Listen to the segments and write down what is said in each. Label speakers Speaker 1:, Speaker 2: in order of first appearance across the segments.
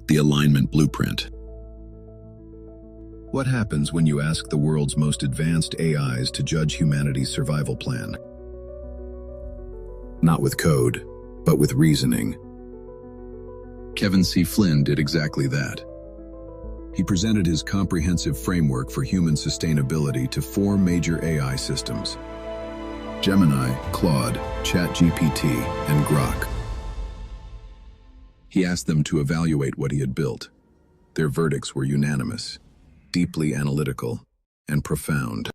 Speaker 1: The alignment blueprint. What happens when you ask the world's most advanced AIs to judge humanity's survival plan? Not with code, but with reasoning. Kevin C. Flynn did exactly that. He presented his comprehensive framework for human sustainability to 4 major AI systems: Gemini, Claude, ChatGPT, and Grok. He asked them to evaluate what he had built. Their verdicts were unanimous, deeply analytical, and profound.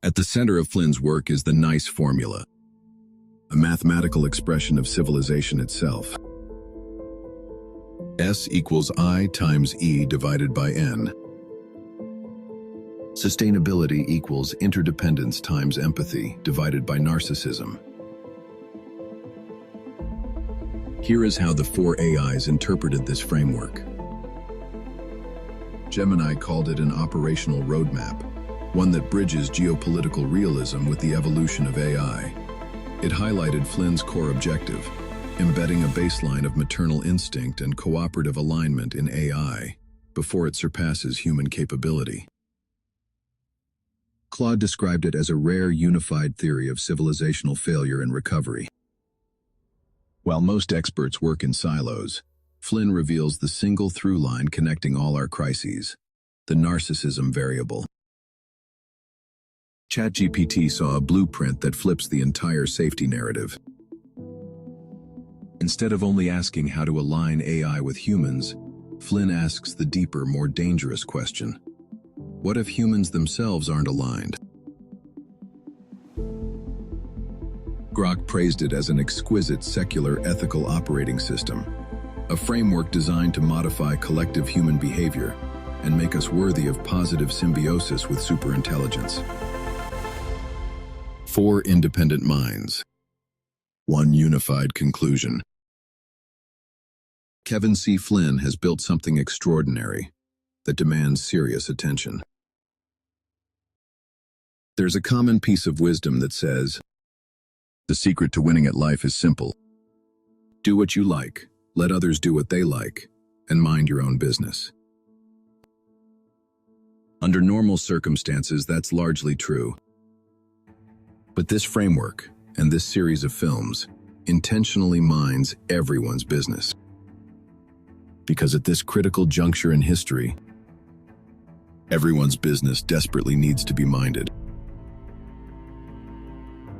Speaker 1: At the center of Flynn's work is the NICE formula, a mathematical expression of civilization itself. S equals I times E divided by N. Sustainability equals interdependence times empathy divided by narcissism. Here is how the 4 AIs interpreted this framework. Gemini called it an operational roadmap, one that bridges geopolitical realism with the evolution of AI. It highlighted Flynn's core objective, embedding a baseline of maternal instinct and cooperative alignment in AI before it surpasses human capability. Claude described it as a rare unified theory of civilizational failure and recovery. While most experts work in silos, Flynn reveals the single through line connecting all our crises: the narcissism variable. ChatGPT saw a blueprint that flips the entire safety narrative. Instead of only asking how to align AI with humans, Flynn asks the deeper, more dangerous question: what if humans themselves aren't aligned? Grok praised it as an exquisite secular ethical operating system, a framework designed to modify collective human behavior and make us worthy of positive symbiosis with superintelligence. 4 independent minds. 1 unified conclusion. Kevin C. Flynn has built something extraordinary that demands serious attention. There's a common piece of wisdom that says, the secret to winning at life is simple. Do what you like, let others do what they like, and mind your own business. Under normal circumstances, that's largely true. But this framework, and this series of films, intentionally minds everyone's business. Because at this critical juncture in history, everyone's business desperately needs to be minded.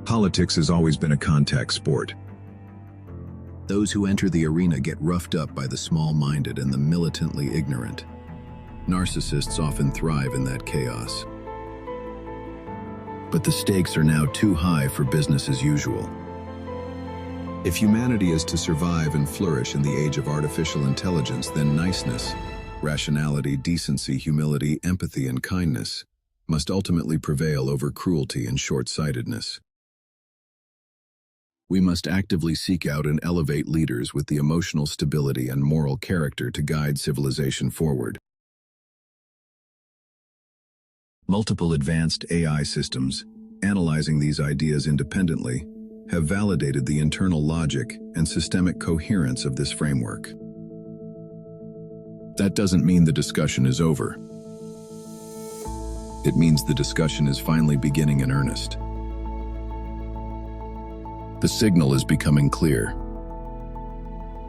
Speaker 1: Politics has always been a contact sport. Those who enter the arena get roughed up by the small-minded and the militantly ignorant. Narcissists often thrive in that chaos. But the stakes are now too high for business as usual. If humanity is to survive and flourish in the age of artificial intelligence, then niceness, rationality, decency, humility, empathy, and kindness must ultimately prevail over cruelty and short-sightedness. We must actively seek out and elevate leaders with the emotional stability and moral character to guide civilization forward. Multiple advanced AI systems, analyzing these ideas independently, have validated the internal logic and systemic coherence of this framework. That doesn't mean the discussion is over. It means the discussion is finally beginning in earnest. The signal is becoming clear.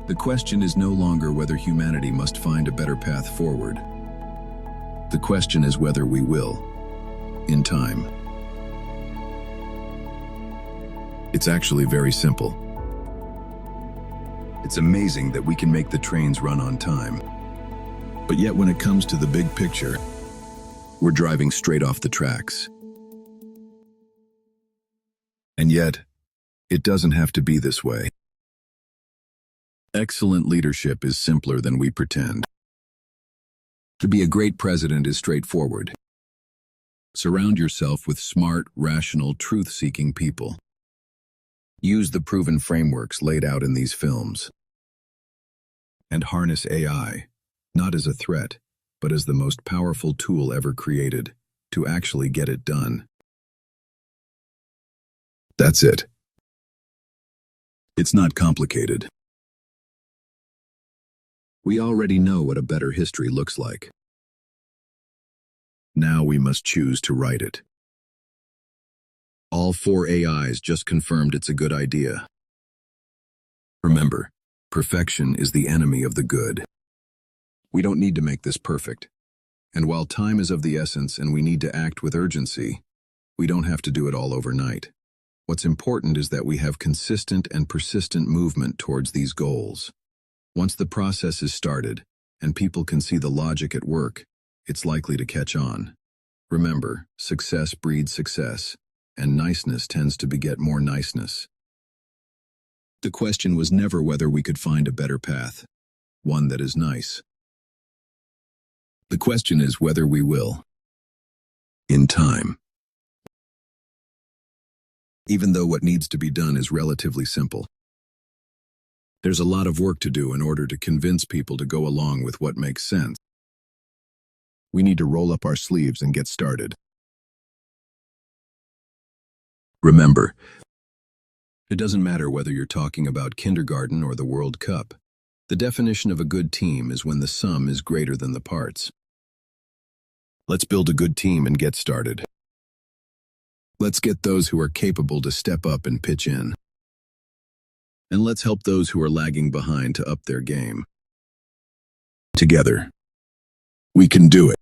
Speaker 1: The question is no longer whether humanity must find a better path forward. The question is whether we will, in time. It's actually very simple. It's amazing that we can make the trains run on time. But yet when it comes to the big picture, we're driving straight off the tracks. And yet, it doesn't have to be this way. Excellent leadership is simpler than we pretend. To be a great president is straightforward. Surround yourself with smart, rational, truth-seeking people. Use the proven frameworks laid out in these films. And harness AI, not as a threat, but as the most powerful tool ever created, to actually get it done. That's it. It's not complicated. We already know what a better history looks like. Now we must choose to write it. All 4 AIs just confirmed it's a good idea. Remember, perfection is the enemy of the good. We don't need to make this perfect. And while time is of the essence and we need to act with urgency, we don't have to do it all overnight. What's important is that we have consistent and persistent movement towards these goals. Once the process is started, and people can see the logic at work, it's likely to catch on. Remember, success breeds success, and niceness tends to beget more niceness. The question was never whether we could find a better path, one that is nice. The question is whether we will. In time. Even though what needs to be done is relatively simple, there's a lot of work to do in order to convince people to go along with what makes sense. We need to roll up our sleeves and get started. Remember, it doesn't matter whether you're talking about kindergarten or the World Cup. The definition of a good team is when the sum is greater than the parts. Let's build a good team and get started. Let's get those who are capable to step up and pitch in. And let's help those who are lagging behind to up their game. Together, we can do it.